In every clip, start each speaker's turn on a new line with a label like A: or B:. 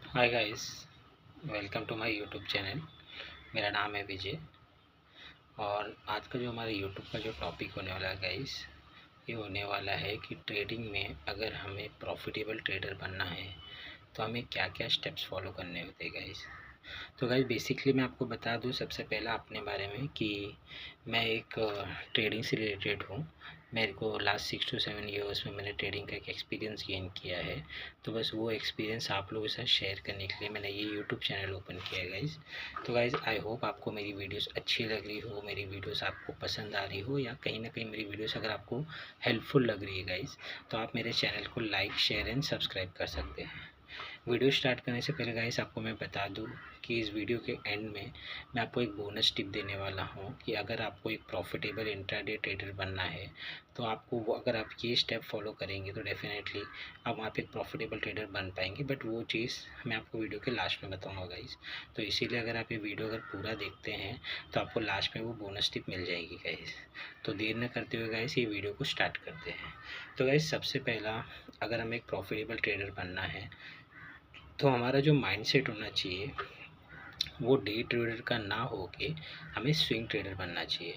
A: Hi guys, welcome to my YouTube channel. मेरा नाम है विजय और आज का जो हमारे यूट्यूब का जो टॉपिक होने वाला है गाइस, ये होने वाला है कि ट्रेडिंग में अगर हमें प्रॉफिटेबल ट्रेडर बनना है तो हमें क्या क्या स्टेप्स फॉलो करने होते हैं गाइस। तो गाइस बेसिकली मैं आपको बता दूं सबसे पहला अपने बारे में कि मैं एक ट्रेडिंग से रिलेटेड हूँ। मेरे को लास्ट 6 to 7 ईयर्स में मैंने ट्रेडिंग का एक एक्सपीरियंस गेन किया है। तो बस वो एक्सपीरियंस आप लोगों के साथ शेयर करने के लिए मैंने ये यूट्यूब चैनल ओपन किया है गाइज़। तो गाइज़ आई होप आपको मेरी वीडियोस अच्छी लग रही हो, मेरी वीडियोस आपको पसंद आ रही हो, या कहीं ना कहीं मेरी वीडियोस अगर आपको हेल्पफुल लग रही है गाइज़, तो आप मेरे चैनल को लाइक शेयर एंड सब्सक्राइब कर सकते हैं। वीडियो स्टार्ट करने से पहले गाइस आपको मैं बता दूं कि इस वीडियो के एंड में मैं आपको एक बोनस टिप देने वाला हूं कि अगर आपको एक प्रॉफिटेबल इंट्राडे ट्रेडर बनना है तो आपको वो अगर आप ये स्टेप फॉलो करेंगे तो डेफिनेटली आप एक प्रॉफिटेबल ट्रेडर बन पाएंगे। बट वो चीज़ मैं आपको वीडियो के लास्ट में बताऊंगा गाइस। तो इसीलिए अगर आप ये वीडियो अगर पूरा देखते हैं तो आपको लास्ट में वो बोनस टिप मिल जाएगी गाइस। तो देर न करते हुए गाइस ये वीडियो को स्टार्ट करते हैं। तो गाइस सबसे पहला, अगर हमें एक प्रॉफिटेबल ट्रेडर बनना है तो हमारा जो माइंडसेट होना चाहिए वो डे ट्रेडर का ना हो के हमें स्विंग ट्रेडर बनना चाहिए।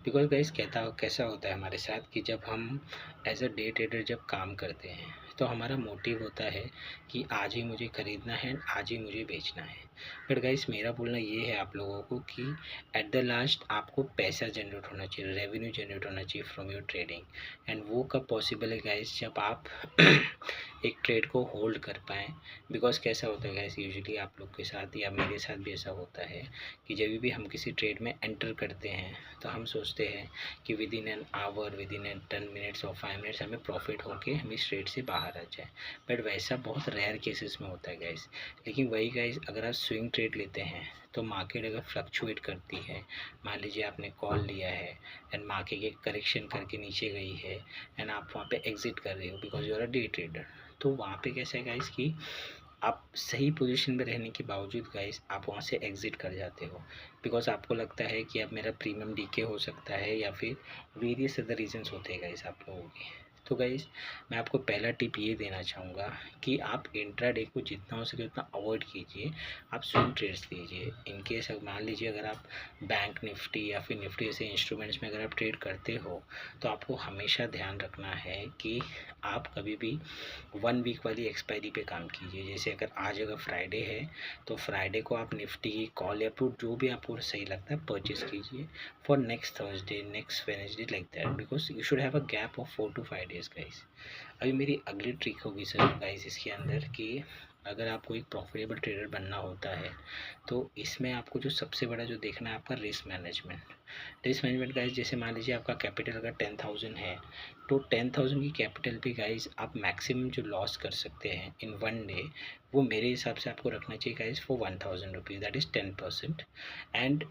A: बिकॉज गाइस कहता कैसा होता है हमारे साथ कि जब हम एज अ डे ट्रेडर जब काम करते हैं तो हमारा मोटिव होता है कि आज ही मुझे ख़रीदना है, आज ही मुझे बेचना है। बट गाइस मेरा बोलना ये है आप लोगों को कि एट द लास्ट आपको पैसा जनरेट होना चाहिए, रेवेन्यू जनरेट होना चाहिए फ्रॉम योर ट्रेडिंग। एंड वो कब पॉसिबल है गाइस, जब आप एक ट्रेड को होल्ड कर पाएँ। बिकॉज कैसा होता है गाइस, यूजुअली आप लोग के साथ या मेरे साथ भी ऐसा होता है कि जब भी हम किसी ट्रेड में एंटर करते हैं तो हम सोचते हैं कि with in an hour, with in an 10 minutes और 5 मिनट्स हमें प्रॉफिट होके हम इस ट्रेड से बाहर आ जाए। बट वैसा बहुत रेयर केसेस में होता है गाइस। लेकिन वही गाइस, अगर आप स्विंग ट्रेड लेते हैं तो मार्केट अगर फ्लक्चुएट करती है, मान लीजिए आपने कॉल लिया है एंड मार्केट एक करेक्शन करके नीचे गई है एंड आप वहाँ पे एग्जिट कर रहे हो because you are a day trader, तो वहाँ पे कैसा है गाइस कि आप सही पोजीशन में रहने के बावजूद गाइस आप वहाँ से एग्ज़िट कर जाते हो। बिकॉज़ आपको लगता है कि अब मेरा प्रीमियम डीके हो सकता है या फिर वेरियस अदर रीजंस होते हैं गाइस आप लोगों के। तो गाइस मैं आपको पहला टिप ये देना चाहूँगा कि आप इंट्राडे को जितना हो सके उतना अवॉइड कीजिए, आप स्विंग ट्रेड्स लीजिए। इन केस मान लीजिए अगर आप बैंक निफ्टी या फिर निफ्टी जैसे इंस्ट्रूमेंट्स में अगर आप ट्रेड करते हो तो आपको हमेशा ध्यान रखना है कि आप कभी भी 1 वीक वाली एक्सपायरी पे काम कीजिए। जैसे अगर फ्राइडे है तो फ्राइडे को आप निफ्टी की कॉल या पुट जो भी आपको सही लगता है परचेज कीजिए for next Thursday, next Wednesday, like that. Because you should have a gap of 4 to 5 days guys. अभी मेरी अगली ट्रिक होगी सर गाइस इसके अंदर कि अगर आपको एक प्रॉफिटेबल ट्रेडर बनना होता है तो इसमें आपको जो सबसे बड़ा जो देखना है आपका risk management. Risk management guys, जैसे मान लीजिए आपका कैपिटल अगर 10,000 है तो 10,000 की कैपिटल पे गाइस आप मैक्सिमम जो लॉस कर सकते हैं इन 1 डे, वो मेरे हिसाब से आपको रखना चाहिए guys for 1,000 rupees, that is 10%। And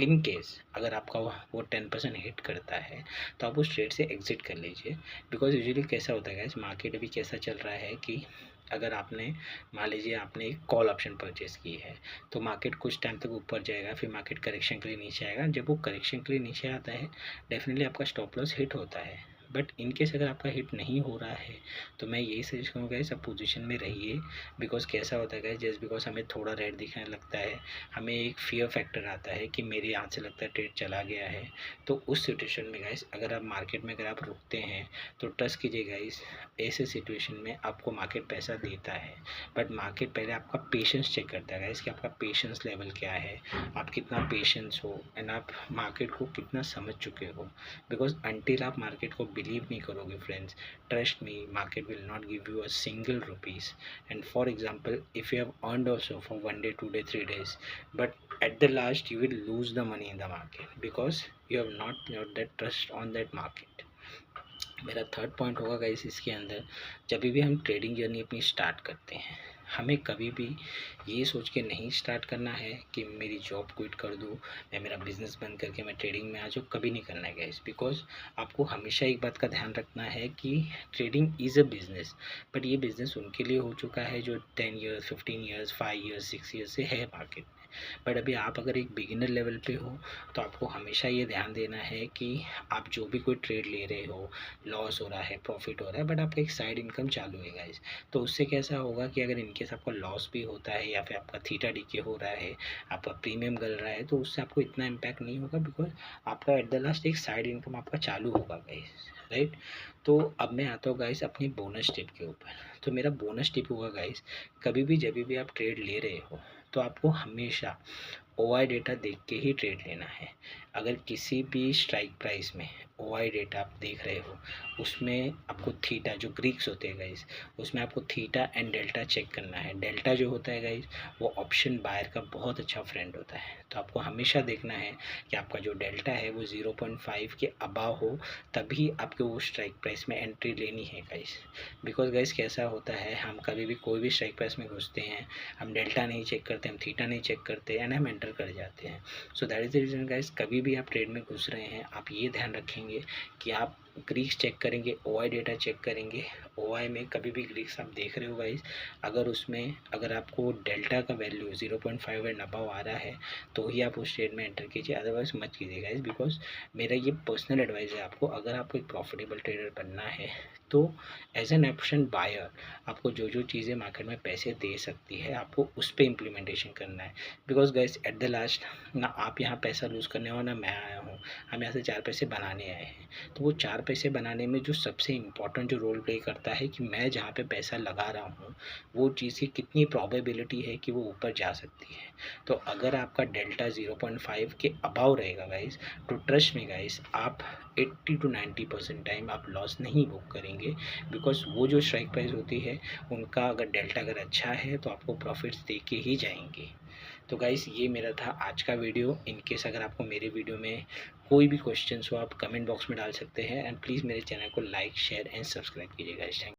A: in case अगर आपका वो 10% हिट करता है तो आप उस ट्रेड से एग्जिट कर लीजिए। बिकॉज यूजुअली कैसा होता है गाइस, मार्केट अभी कैसा चल रहा है कि अगर आपने मान लीजिए आपने एक कॉल ऑप्शन परचेज़ की है तो मार्केट कुछ टाइम तक ऊपर जाएगा, फिर मार्केट करेक्शन के लिए नीचे आएगा। जब वो करेक्शन के लिए नीचे आता है डेफिनेटली आपका स्टॉप लॉस हिट होता है। बट इन केस अगर आपका हिट नहीं हो रहा है तो मैं यही सजेस्ट करूँगा गाइस आप पोजीशन में रहिए। बिकॉज कैसा होता है गाइस, जस्ट बिकॉज हमें थोड़ा रेड दिखने लगता है, हमें एक फियर फैक्टर आता है कि मेरे यहाँ से लगता है ट्रेड चला गया है। तो उस सिचुएशन में गाइस अगर आप मार्केट में अगर आप रुकते हैं तो ट्रस्ट कीजिए गाइस, ऐसे सिचुएशन में आपको मार्केट पैसा देता है। बट मार्केट पहले आपका पेशेंस चेक करता है गाइस कि आपका पेशेंस लेवल क्या है, आप कितना पेशेंस हो एंड आप मार्केट को कितना समझ चुके हो। बिकॉज अनटिल आप मार्केट को बिलीव नहीं करोगे friends, trust me, market will not give you a single rupees. And for example if you have earned also for 1 day 2 day 3 days, but at the last you will lose the money in the market because you have not got that trust on that market। मेरा third point होगा guys इसके अंदर, जब भी हम trading journey अपनी start करते हैं हमें कभी भी ये सोच के नहीं स्टार्ट करना है कि मेरी जॉब क्विट कर दूँ, मैं मेरा बिजनेस बंद करके मैं ट्रेडिंग में आ जाऊँ। कभी नहीं करना है गाइस। बिकॉज आपको हमेशा एक बात का ध्यान रखना है कि trading is a business. But ये बिज़नेस उनके लिए हो चुका है जो 10 years 15 years 5 years 6 years से है मार्केट में। बट अभी आप अगर एक बिगिनर लेवल पे हो तो आपको हमेशा ये ध्यान देना है कि आप जो भी कोई ट्रेड ले रहे हो, लॉस हो रहा है, प्रॉफिट हो रहा है, बट आपका एक साइड इनकम चालू है गाइस। तो उससे कैसा होगा कि अगर इनकेस आपका लॉस भी होता है या फिर आपका थीटा डीके हो रहा है, आपका प्रीमियम गल रहा है, तो उससे आपको इतना इम्पैक्ट नहीं होगा, बिकॉज आपका एट द लास्ट एक साइड इनकम आपका चालू होगा गाइस, राइट। तो अब मैं आता हूँ गाइस अपनी बोनस टिप के ऊपर। तो मेरा बोनस टिप होगा गाइस, कभी भी जब भी आप ट्रेड ले रहे हो तो आपको हमेशा ओआई डेटा देख के ही ट्रेड लेना है। अगर किसी भी स्ट्राइक प्राइस में ओआई डेटा आप देख रहे हो, उसमें आपको थीटा, जो ग्रीक्स होते हैं गाइस, उसमें आपको थीटा एंड डेल्टा चेक करना है। डेल्टा जो होता है गाइस, वो ऑप्शन बायर का बहुत अच्छा फ्रेंड होता है। तो आपको हमेशा देखना है कि आपका जो डेल्टा है वो 0.5 के अबाव हो, तभी आपको वो स्ट्राइक प्राइस में एंट्री लेनी है गाइस। बिकॉज गाइस कैसा होता है, हम कभी भी कोई भी स्ट्राइक प्राइस में घुसते हैं, हम डेल्टा नहीं चेक करते, हम थीटा नहीं चेक करते एंड हम एंटर कर जाते हैं। So that is the reason guys, कभी भी आप ट्रेड में घुस रहे हैं आप ये ध्यान रखेंगे कि आप ग्रीक्स चेक करेंगे, ओआई डेटा चेक करेंगे। ओआई में कभी भी ग्रीक्स आप देख रहे हो गाइस, अगर उसमें अगर आपको डेल्टा का वैल्यू 0.5 एंड अबव आ रहा है तो ही आप उस ट्रेड में एंटर कीजिए, अदरवाइज मत कीजिए गाइस। बिकॉज मेरा ये पर्सनल एडवाइस है आपको, अगर आपको एक प्रॉफिटेबल ट्रेडर बनना है तो एज एन ऑप्शन बायर आपको जो जो चीज़ें मार्केट में पैसे दे सकती है आपको उस पर इम्प्लीमेंटेशन करना है। Because guys at the last, ना आप यहाँ पैसा लूज़ करने हो ना मैं आया हूँ, हम यहाँ से 4 पैसे बनाने आए हैं। तो वो 4 पैसे बनाने में जो सबसे इम्पॉर्टेंट जो रोल प्ले करता है कि मैं जहाँ पे पैसा लगा रहा हूँ वो चीज़ की कितनी प्रोबेबिलिटी है कि वो ऊपर जा सकती है। तो अगर आपका डेल्टा 0.5 के अबाव रहेगा गाइस, तो ट्रस्ट में गाइस आप 80 to 90% टाइम आप लॉस नहीं बुक करेंगे। बिकॉज वो जो स्ट्राइक प्राइस होती है उनका अगर डेल्टा अगर अच्छा है तो आपको प्रॉफिट्स दे के ही जाएंगे। तो गाइस ये मेरा था आज का वीडियो। इनकेस अगर आपको मेरे वीडियो में कोई भी क्वेश्चन हो आप कमेंट बॉक्स में डाल सकते हैं, एंड प्लीज़ मेरे चैनल को लाइक, शेयर एंड सब्सक्राइब कीजिएगा। थैंक